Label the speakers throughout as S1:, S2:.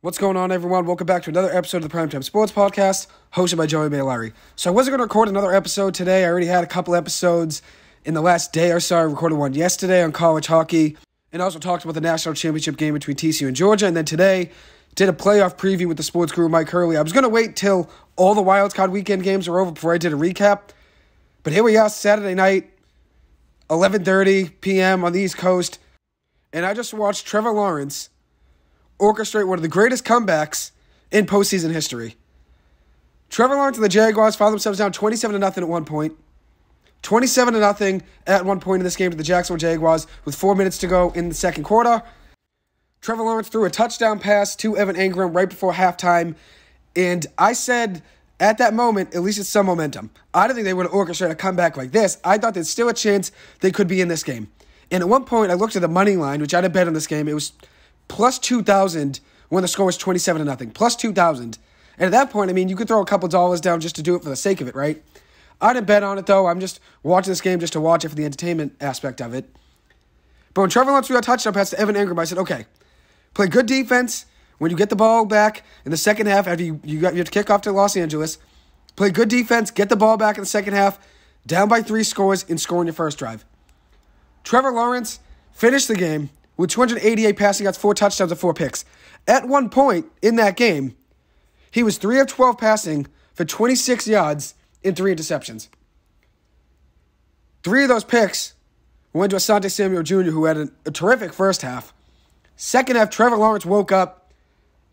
S1: What's going on, everyone? Welcome back to another episode of the Primetime Sports Podcast, hosted by Joey Bailari. So I wasn't going to record another episode today. I already had a couple episodes in the last day or so. I recorded one yesterday on college hockey, and also talked about the national championship game between TCU and Georgia. And then today, did a playoff preview with the sports guru Mike Hurley. I was going to wait till all the wildcard weekend games were over before I did a recap. But here we are, Saturday night, 11:30 p.m. on the East Coast. And I just watched Trevor Lawrence orchestrate one of the greatest comebacks in postseason history. Trevor Lawrence and the Jaguars found themselves down 27-0 at one point. 27-0 at one point in this game to the Jacksonville Jaguars with 4 minutes to go in the second quarter. Trevor Lawrence threw a touchdown pass to Evan Engram right before halftime. And I said, at that moment, at least it's some momentum. I didn't think they would have orchestrated a comeback like this. I thought there's still a chance they could be in this game. And at one point, I looked at the money line, which I had bet on this game. It was plus 2,000 when the score was 27-0. Plus 2,000. And at that point, I mean, you could throw a couple dollars down just to do it for the sake of it, right? I didn't bet on it, though. I'm just watching this game just to watch it for the entertainment aspect of it. But when Trevor Lawrence threw a touchdown pass to Evan Engram, I said, okay, play good defense when you get the ball back in the second half after you have to kick off to Los Angeles. Play good defense, get the ball back in the second half, down by 3 scores, and score in your first drive. Trevor Lawrence finished the game with 288 passing yards, 4 touchdowns, and 4 picks. At one point in that game, he was 3 of 12 passing for 26 yards and 3 interceptions. 3 of those picks went to Asante Samuel Jr., who had a terrific first half. Second half, Trevor Lawrence woke up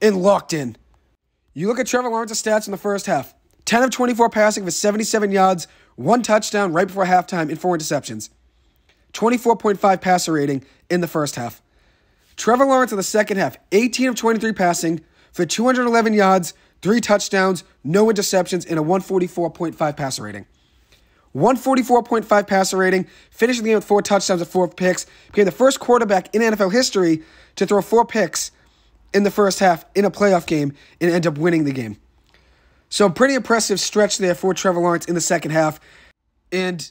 S1: and locked in. You look at Trevor Lawrence's stats in the first half. 10 of 24 passing for 77 yards, 1 touchdown right before halftime, and 4 interceptions. 24.5 passer rating in the first half. Trevor Lawrence in the second half, 18 of 23 passing for 211 yards, 3 touchdowns, no interceptions, and a 144.5 passer rating. 144.5 passer rating, finishing the game with 4 touchdowns and 4 picks, became the first quarterback in NFL history to throw 4 picks in the first half in a playoff game and end up winning the game. So a pretty impressive stretch there for Trevor Lawrence in the second half. And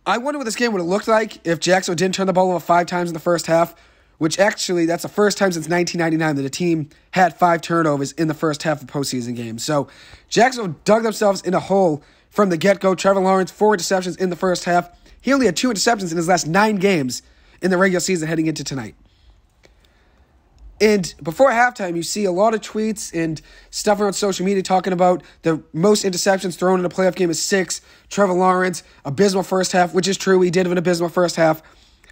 S1: I wonder what this game would have looked like if Jacksonville didn't turn the ball over 5 times in the first half, which actually, that's the first time since 1999 that a team had 5 turnovers in the first half of postseason games. So Jacksonville dug themselves in a hole from the get-go. Trevor Lawrence, 4 interceptions in the first half. He only had 2 interceptions in his last 9 games in the regular season heading into tonight. And before halftime, you see a lot of tweets and stuff around social media talking about the most interceptions thrown in a playoff game is 6. Trevor Lawrence, abysmal first half, which is true. He did have an abysmal first half.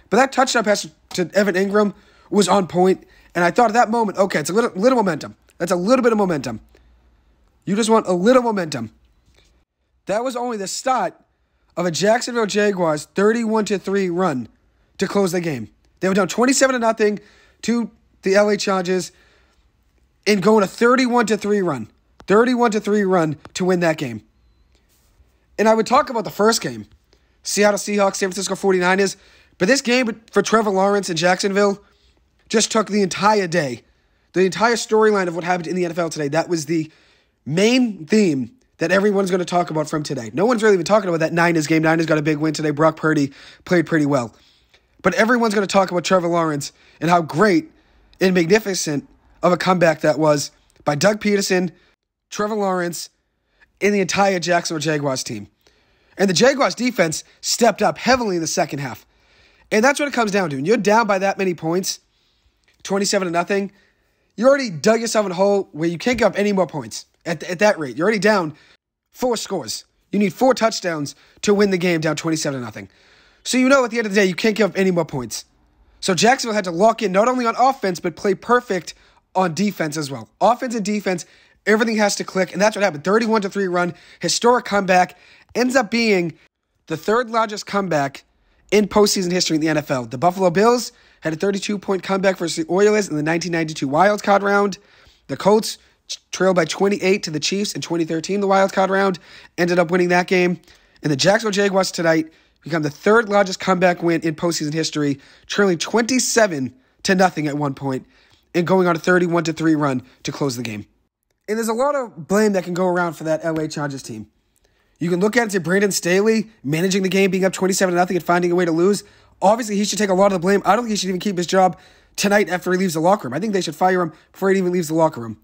S1: But that touchdown pass to Evan Engram was on point. And I thought at that moment, okay, it's a little momentum. That's a little bit of momentum. You just want a little momentum. That was only the start of a Jacksonville Jaguars 31-3 run to close the game. They were down 27-0 to the LA Chargers and going a 31-3 run. 31-3 run to win that game. And I would talk about the first game. Seattle Seahawks, San Francisco 49ers. But this game for Trevor Lawrence and Jacksonville just took the entire day. The entire storyline of what happened in the NFL today. That was the main theme that everyone's going to talk about from today. No one's really even talking about that Niners game. Niners got a big win today. Brock Purdy played pretty well. But everyone's going to talk about Trevor Lawrence and how great and magnificent of a comeback that was by Doug Pederson, Trevor Lawrence, and the entire Jacksonville Jaguars team. And the Jaguars defense stepped up heavily in the second half. And that's what it comes down to. When you're down by that many points, 27-0, you already dug yourself in a hole where you can't give up any more points at that rate. You're already down 4 scores. You need 4 touchdowns to win the game down 27-0. So you know at the end of the day, you can't give up any more points. So Jacksonville had to lock in not only on offense, but play perfect on defense as well. Offense and defense, everything has to click, and that's what happened. 31-3 run, historic comeback, ends up being the 3rd largest comeback in postseason history in the NFL. The Buffalo Bills had a 32-point comeback versus the Oilers in the 1992 wildcard round. The Colts trailed by 28 to the Chiefs in 2013, the wildcard round, ended up winning that game. And the Jacksonville Jaguars tonight become the 3rd largest comeback win in postseason history, trailing 27-0 at one point, and going on a 31-3 run to close the game. And there's a lot of blame that can go around for that LA Chargers team. You can look at it and say Brandon Staley managing the game, being up 27-0 and finding a way to lose. Obviously, he should take a lot of the blame. I don't think he should even keep his job. tonight after he leaves the locker room. I think they should fire him before he even leaves the locker room.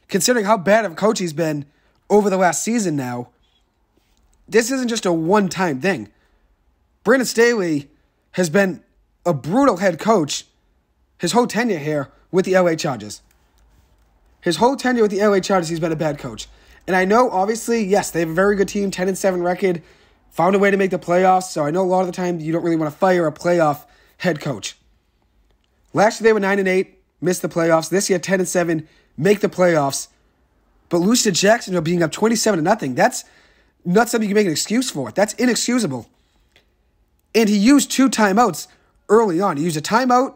S1: Considering how bad of a coach he's been over the last season now, this isn't just a one-time thing. Brandon Staley has been a brutal head coach his whole tenure here with the LA Chargers. His whole tenure with the LA Chargers, he's been a bad coach. And I know, obviously, yes, they have a very good team, 10-7 record, found a way to make the playoffs, so I know a lot of the time you don't really want to fire a playoff head coach. Last year they were 9-8, missed the playoffs. This year, 10-7, make the playoffs. But lose to Jacksonville being up 27-0, that's not something you can make an excuse for. That's inexcusable. And he used 2 timeouts early on. He used a timeout,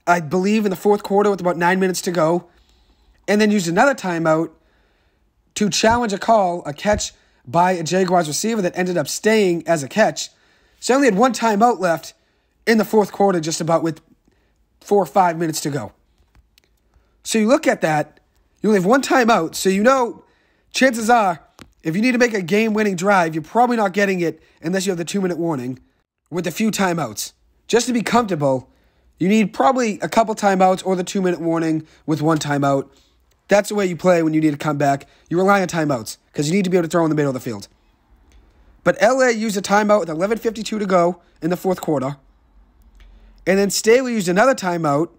S1: I believe, in the fourth quarter with about 9 minutes to go, and then used another timeout to challenge a call, a catch by a Jaguars receiver that ended up staying as a catch. So he only had 1 timeout left in the fourth quarter, just about with 4 or 5 minutes to go. So you look at that, you only have 1 timeout, so you know chances are, if you need to make a game-winning drive, you're probably not getting it unless you have the 2-minute warning with a few timeouts. Just to be comfortable, you need probably a couple timeouts or the 2-minute warning with 1 timeout. That's the way you play when you need to come back. You rely on timeouts because you need to be able to throw in the middle of the field. But LA used a timeout with 11:52 to go in the fourth quarter. And then Staley used another timeout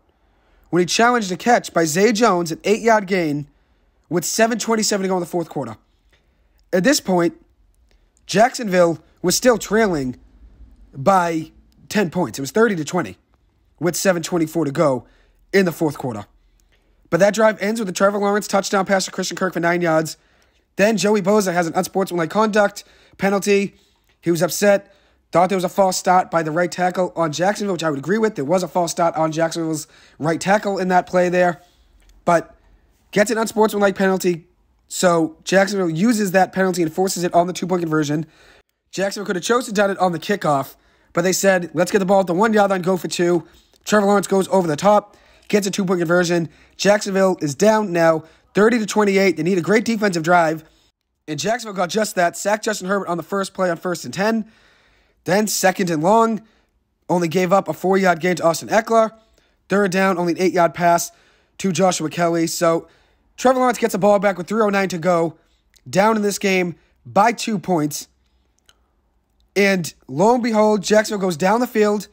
S1: when he challenged a catch by Zay Jones, an 8-yard gain, with 7:27 to go in the fourth quarter. At this point, Jacksonville was still trailing by 10 points. It was 30-20 with 7:24 to go in the fourth quarter. But that drive ends with a Trevor Lawrence touchdown pass to Christian Kirk for 9 yards. Then Joey Bosa has an unsportsmanlike conduct penalty. He was upset, thought there was a false start by the right tackle on Jacksonville, which I would agree with. There was a false start on Jacksonville's right tackle in that play there. But gets an unsportsmanlike penalty, so Jacksonville uses that penalty and forces it on the 2-point conversion. Jacksonville could have chosen to done it on the kickoff, but they said, let's get the ball at the 1-yard line, go for 2. Trevor Lawrence goes over the top, gets a 2-point conversion. Jacksonville is down now, 30-28. They need a great defensive drive. And Jacksonville got just that. Sacked Justin Herbert on the first play on 1st and 10. Then 2nd and long. Only gave up a 4-yard gain to Austin Eckler. 3rd down, only an 8-yard pass to Joshua Kelly. So Trevor Lawrence gets the ball back with 3:09 to go. Down in this game by 2 points. And lo and behold, Jacksonville goes down the field.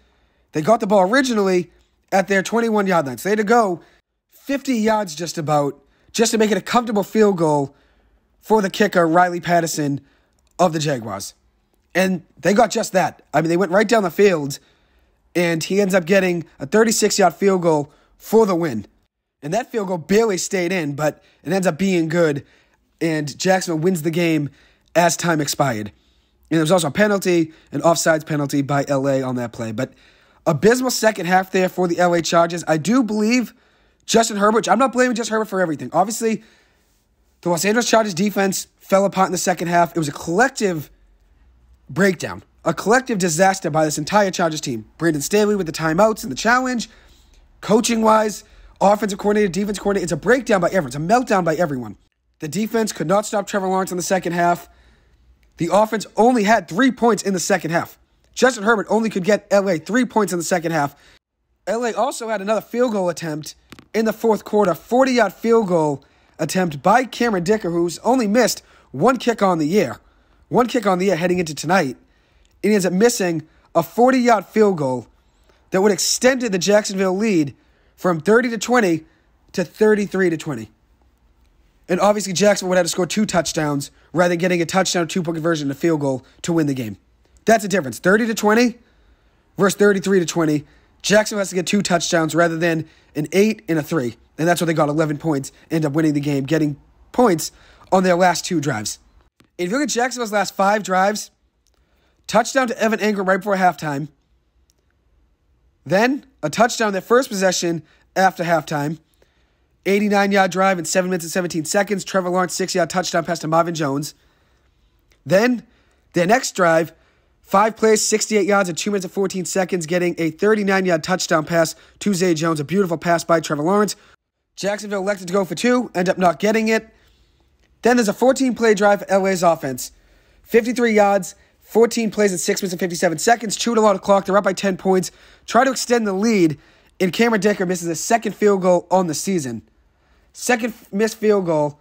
S1: They got the ball originally at their 21-yard line. So they had to go 50 yards just about, just to make it a comfortable field goal for the kicker, Riley Patterson of the Jaguars. And they got just that. I mean, they went right down the field, and he ends up getting a 36-yard field goal for the win. And that field goal barely stayed in, but it ends up being good, and Jacksonville wins the game as time expired. And there was also a penalty, an offsides penalty by LA on that play. But abysmal second half there for the LA Chargers. I do believe Justin Herbert, I'm not blaming just Herbert for everything. Obviously, the Los Angeles Chargers defense fell apart in the second half. It was a collective breakdown, a collective disaster by this entire Chargers team. Brandon Staley with the timeouts and the challenge, coaching-wise, offensive coordinator, defensive coordinator. It's a breakdown by everyone. It's a meltdown by everyone. The defense could not stop Trevor Lawrence in the second half. The offense only had 3 points in the second half. Justin Herbert only could get LA 3 points in the second half. LA also had another field goal attempt in the fourth quarter, 40-yard field goal attempt by Cameron Dicker, who's only missed 1 kick on the year. 1 kick on the year heading into tonight. And he ends up missing a 40-yard field goal that would have extended the Jacksonville lead from 30-20 to 33-20. And obviously Jacksonville would have to score 2 touchdowns rather than getting a touchdown, 2-point conversion, and a field goal to win the game. That's the difference. 30-20 versus 33-20. Jacksonville has to get 2 touchdowns rather than an 8 and a 3. And that's what they got, 11 points, end up winning the game, getting points on their last 2 drives. If you look at Jacksonville's last 5 drives, touchdown to Evan Ingram right before halftime. Then a touchdown their first possession after halftime. 89-yard drive in 7 minutes and 17 seconds. Trevor Lawrence, 6-yard touchdown pass to Marvin Jones. Then their next drive, 5 plays, 68 yards in 2 minutes and 14 seconds, getting a 39-yard touchdown pass to Zay Jones. A beautiful pass by Trevor Lawrence. Jacksonville elected to go for 2, end up not getting it. Then there's a 14-play drive for LA's offense. 53 yards, 14 plays in 6 minutes and 57 seconds. Chewed a lot of clock. They're up by 10 points. Try to extend the lead and Cameron Dicker misses a second field goal on the season. Second missed field goal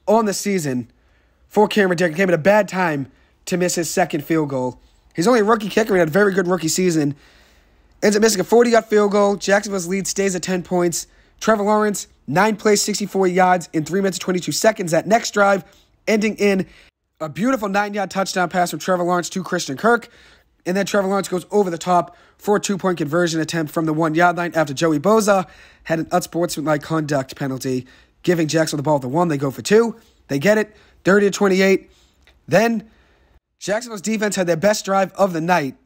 S1: on the season for Cameron Dicker. Came at a bad time to miss his second field goal. He's only a rookie kicker. He had a very good rookie season. Ends up missing a 40-yard field goal. Jacksonville's lead stays at 10 points. Trevor Lawrence, 9 plays, 64 yards in 3 minutes and 22 seconds. That next drive ending in a beautiful 9-yard touchdown pass from Trevor Lawrence to Christian Kirk. And then Trevor Lawrence goes over the top for a 2-point conversion attempt from the 1-yard line after Joey Bosa had an unsportsmanlike conduct penalty, giving Jacksonville the ball at the 1. They go for 2. They get it, 30-28. Then Jacksonville's defense had their best drive of the night.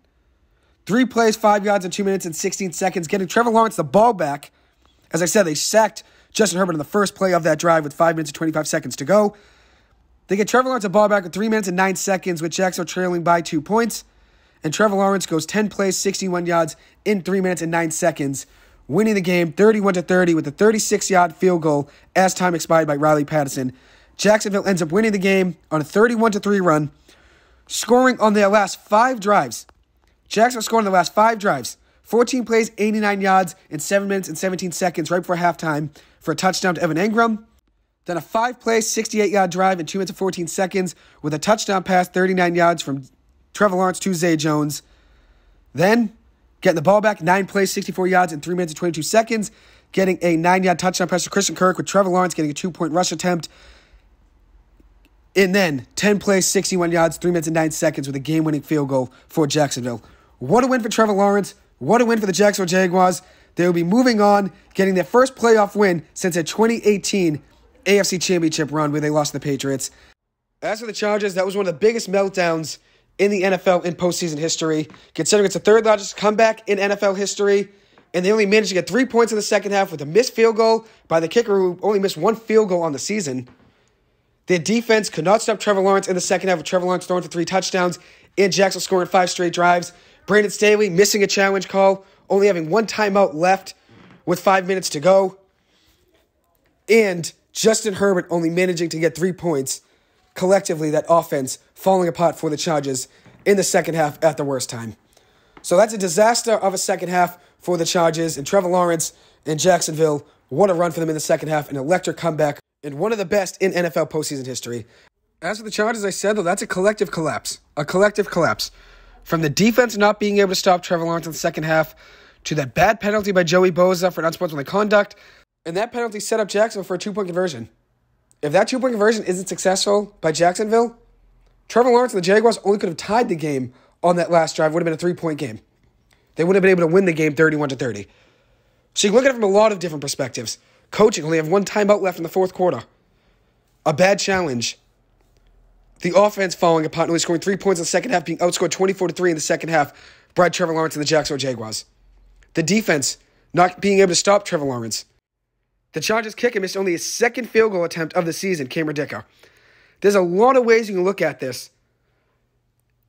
S1: 3 plays, 5 yards in 2 minutes and 16 seconds, getting Trevor Lawrence the ball back. As I said, they sacked Justin Herbert on the first play of that drive with 5 minutes and 25 seconds to go. They get Trevor Lawrence the ball back with 3 minutes and 9 seconds with Jacksonville trailing by 2 points. And Trevor Lawrence goes 10 plays, 61 yards in 3 minutes and 9 seconds, winning the game 31-30 with a 36-yard field goal as time expired by Riley Patterson. Jacksonville ends up winning the game on a 31-3 run, scoring on their last 5 drives. Jacksonville scored on the last 5 drives. 14 plays, 89 yards in 7 minutes and 17 seconds right before halftime for a touchdown to Evan Engram. Then a 5-play, 68-yard drive in 2 minutes and 14 seconds with a touchdown pass, 39 yards from Trevor Lawrence to Zay Jones. Then, getting the ball back, 9 plays, 64 yards in 3 minutes and 22 seconds, getting a 9-yard touchdown pass to Christian Kirk with Trevor Lawrence getting a 2-point rush attempt. And then, 10 plays, 61 yards, 3 minutes and 9 seconds with a game-winning field goal for Jacksonville. What a win for Trevor Lawrence. What a win for the Jacksonville Jaguars. They will be moving on, getting their first playoff win since their 2018 AFC Championship run where they lost to the Patriots. As for the Chargers, that was one of the biggest meltdowns in the NFL in postseason history, considering it's the third largest comeback in NFL history, and they only managed to get 3 points in the second half with a missed field goal by the kicker who only missed 1 field goal on the season. Their defense could not stop Trevor Lawrence in the second half with Trevor Lawrence throwing for 3 touchdowns and Jacksonville scoring 5 straight drives. Brandon Staley missing a challenge call, only having 1 timeout left with 5 minutes to go. And Justin Herbert only managing to get 3 points. Collectively, that offense falling apart for the Chargers in the second half at the worst time. So that's a disaster of a second half for the Chargers. And Trevor Lawrence and Jacksonville, what a run for them in the second half. An electric comeback and one of the best in NFL postseason history. As for the Chargers, I said, though, that's a collective collapse. A collective collapse. From the defense not being able to stop Trevor Lawrence in the second half to that bad penalty by Joey Bosa for an unsportsmanlike conduct. And that penalty set up Jacksonville for a 2-point conversion. If that 2-point conversion isn't successful by Jacksonville, Trevor Lawrence and the Jaguars only could have tied the game on that last drive. It would have been a 3-point game. They wouldn't have been able to win the game 31-30. So you can look at it from a lot of different perspectives. Coaching, only have 1 timeout left in the fourth quarter. A bad challenge. The offense falling apart, only scoring 3 points in the second half, being outscored 24-3 in the second half by Trevor Lawrence and the Jacksonville Jaguars. The defense not being able to stop Trevor Lawrence. The Chargers kicker missed only his second field goal attempt of the season, Cameron Dicker. There's a lot of ways you can look at this.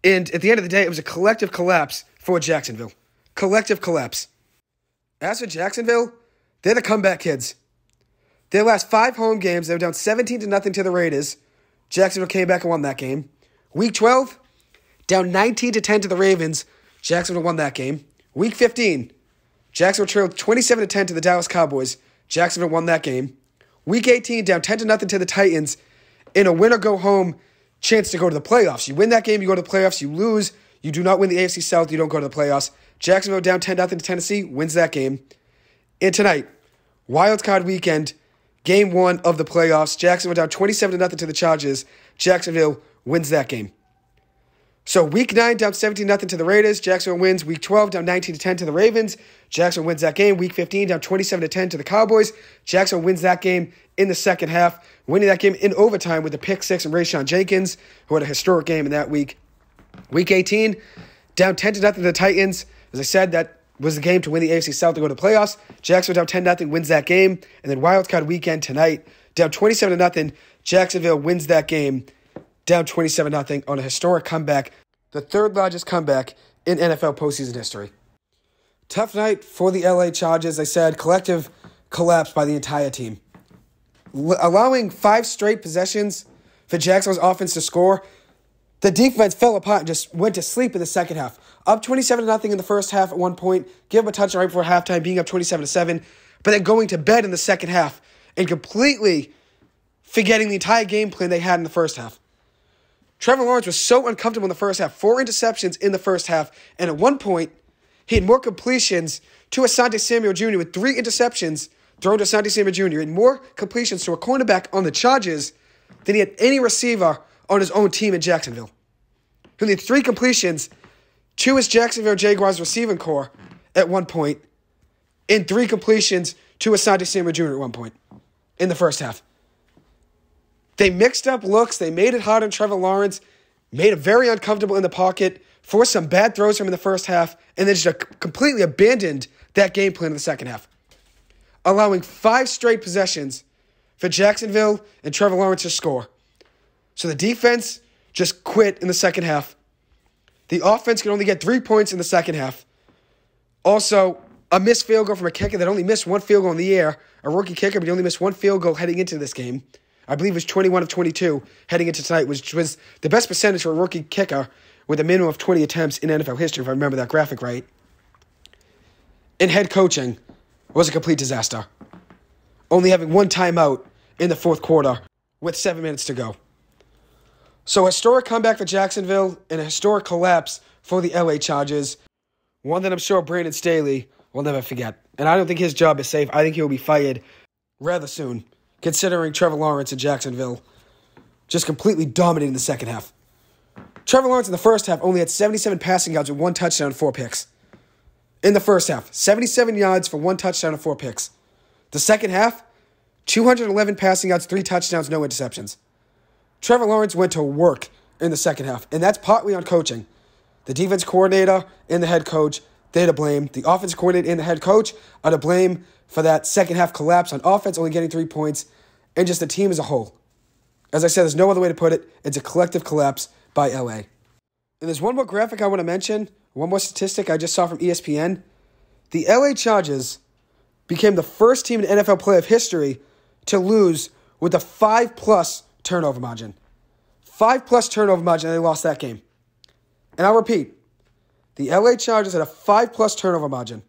S1: And at the end of the day, it was a collective collapse for Jacksonville. Collective collapse. As for Jacksonville, they're the comeback kids. Their last 5 home games, they were down 17-0 to the Raiders. Jacksonville came back and won that game. Week 12, down 19-10 to the Ravens. Jacksonville won that game. Week 15, Jacksonville trailed 27-10 to the Dallas Cowboys. Jacksonville won that game. Week 18, down 10-0 to the Titans in a win-or-go-home chance to go to the playoffs. You win that game, you go to the playoffs. You lose, you do not win the AFC South, you don't go to the playoffs. Jacksonville down 10-0 to Tennessee, wins that game. And tonight, wild card weekend, game 1 of the playoffs. Jacksonville down 27-0 to the Chargers. Jacksonville wins that game. So week 9 down 17-0 to the Raiders. Jacksonville wins. Week 12 down 19-10 to the Ravens. Jacksonville wins that game. Week 15 down 27-10 to the Cowboys. Jacksonville wins that game in the second half, winning that game in overtime with the pick 6 and Rayshon Jenkins, who had a historic game in that week. Week 18 down 10-0 to the Titans. As I said, that was the game to win the AFC South to go to the playoffs. Jacksonville down 10-0 wins that game. And then wildcard weekend tonight, down 27-0. Jacksonville wins that game, down 27-0 on a historic comeback, the third largest comeback in NFL postseason history. Tough night for the LA Chargers. I said collective collapse by the entire team. Allowing 5 straight possessions for Jacksonville's offense to score, the defense fell apart and just went to sleep in the second half. Up 27-0 in the first half at one point, give them a touchdown right before halftime, being up 27-7, but then going to bed in the second half and completely forgetting the entire game plan they had in the first half. Trevor Lawrence was so uncomfortable in the first half, 4 interceptions in the first half, and at one point, he had more completions to Asante Samuel Jr. with 3 interceptions thrown to Asante Samuel Jr. He had more completions to a cornerback on the Chargers than he had any receiver on his own team in Jacksonville. He had 3 completions to his Jacksonville Jaguars receiving core at one point, and 3 completions to Asante Samuel Jr. at one point in the first half. They mixed up looks. They made it hard on Trevor Lawrence, made him very uncomfortable in the pocket, forced some bad throws from him in the first half, and then just completely abandoned that game plan in the second half, allowing 5 straight possessions for Jacksonville and Trevor Lawrence to score. So the defense just quit in the second half. The offense could only get 3 points in the second half. Also, a missed field goal from a kicker that only missed 1 field goal in the air, a rookie kicker, but he only missed 1 field goal heading into this game. I believe it was 21 of 22 heading into tonight, which was the best percentage for a rookie kicker with a minimum of 20 attempts in NFL history, if I remember that graphic right. And head coaching was a complete disaster, only having 1 timeout in the fourth quarter with 7 minutes to go. So a historic comeback for Jacksonville and a historic collapse for the LA Chargers, one that I'm sure Brandon Staley will never forget. And I don't think his job is safe. I think he will be fired rather soon, considering Trevor Lawrence in Jacksonville just completely dominating the second half. Trevor Lawrence in the first half only had 77 passing yards with 1 touchdown and 4 picks. In the first half, 77 yards for 1 touchdown and 4 picks. The second half, 211 passing yards, 3 touchdowns, no interceptions. Trevor Lawrence went to work in the second half, and that's partly on coaching. The defense coordinator and the head coach, they're to blame. The offense coordinator and the head coach are to blame for that second half collapse on offense, only getting 3 points, and just the team as a whole. As I said, there's no other way to put it. It's a collective collapse by LA. And there's one more graphic I want to mention, one more statistic I just saw from ESPN. The LA Chargers became the first team in NFL playoff history to lose with a 5+ turnover margin. 5+ turnover margin, and they lost that game. And I'll repeat, the LA Chargers had a 5+ turnover margin.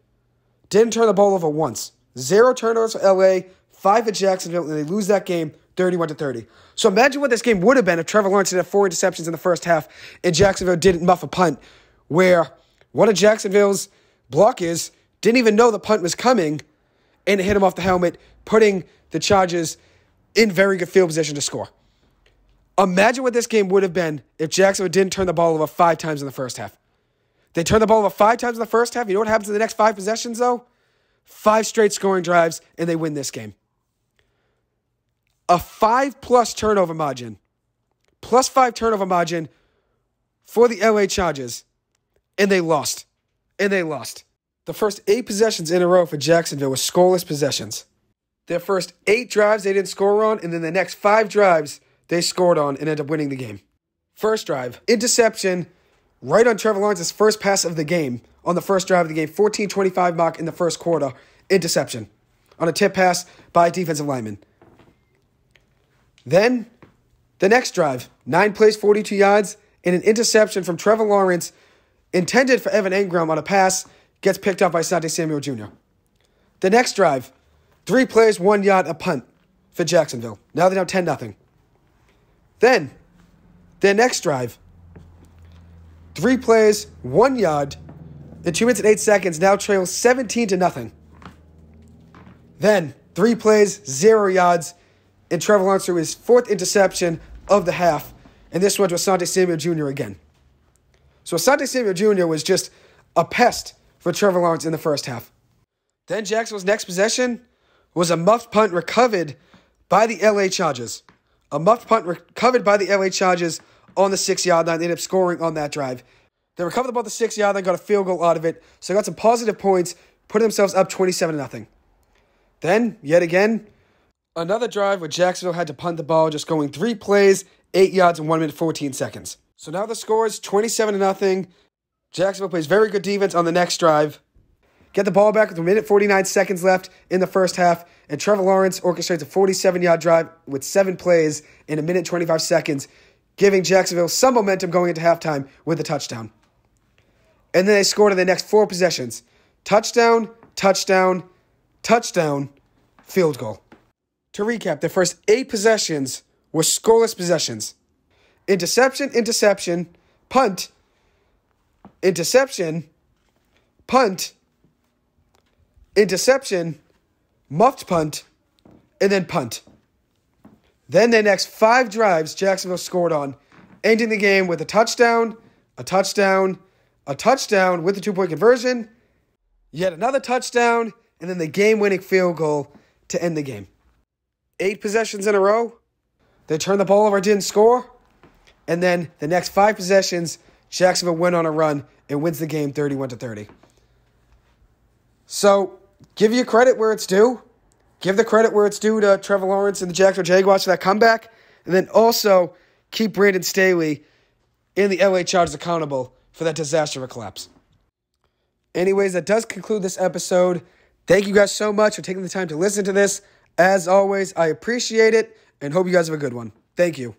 S1: Didn't turn the ball over once. 0 turnovers for LA, 5 for Jacksonville, and they lose that game 31-30. So imagine what this game would have been if Trevor Lawrence had 4 interceptions in the first half and Jacksonville didn't muff a punt, where one of Jacksonville's blockers didn't even know the punt was coming and it hit him off the helmet, putting the Chargers in very good field position to score. Imagine what this game would have been if Jacksonville didn't turn the ball over 5 times in the first half. They turned the ball over 5 times in the first half. You know what happens in the next 5 possessions, though? 5 straight scoring drives, and they win this game. A 5+ turnover margin, +5 turnover margin for the LA Chargers, and they lost. The first 8 possessions in a row for Jacksonville were scoreless possessions. Their first 8 drives they didn't score on, and then the next 5 drives they scored on and ended up winning the game. First drive, interception, right on Trevor Lawrence's first pass of the game, on the first drive of the game, 14:25 mark in the first quarter, interception on a tip pass by a defensive lineman. Then, the next drive, 9 plays, 42 yards, and an interception from Trevor Lawrence intended for Evan Engram on a pass, gets picked up by Asante Samuel Jr. The next drive, 3 plays, 1 yard, a punt for Jacksonville. Now they're down 10-0. Then, their next drive, 3 plays, 1 yard, in 2 minutes and 8 seconds, now trail 17-0. Then, 3 plays, 0 yards, and Trevor Lawrence threw his 4th interception of the half, and this one to Asante Samuel Jr. again. So Asante Samuel Jr. was just a pest for Trevor Lawrence in the first half. Then Jacksonville's next possession was a muffed punt recovered by the LA Chargers. A muffed punt recovered by the LA Chargers on the 6-yard line. They ended up scoring on that drive. They recovered the ball at the 6-yard line, got a field goal out of it, so they got some positive points, putting themselves up 27-0. Then, yet again, another drive where Jacksonville had to punt the ball, just going 3 plays, 8 yards, and 1 minute 14 seconds. So now the score is 27-0. Jacksonville plays very good defense on the next drive. Get the ball back with 1 minute 49 seconds left in the first half, and Trevor Lawrence orchestrates a 47-yard drive with 7 plays in 1 minute 25 seconds, giving Jacksonville some momentum going into halftime with a touchdown. And then they scored in the next 4 possessions. Touchdown, touchdown, touchdown, field goal. To recap, their first 8 possessions were scoreless possessions. Interception, interception, punt, interception, punt, interception, muffed punt, and then punt. Then their next 5 drives, Jacksonville scored on, ending the game with a touchdown, a touchdown, a touchdown with a 2-point conversion, yet another touchdown, and then the game-winning field goal to end the game. 8 possessions in a row, they turned the ball over, didn't score, and then the next 5 possessions, Jacksonville went on a run and wins the game 31-30. So, give you credit where it's due. Give the credit where it's due to Trevor Lawrence and the Jacksonville Jaguars for that comeback, and then also keep Brandon Staley and the LA Chargers accountable for that disaster of a collapse. Anyways, that does conclude this episode. Thank you guys so much for taking the time to listen to this. As always, I appreciate it and hope you guys have a good one. Thank you.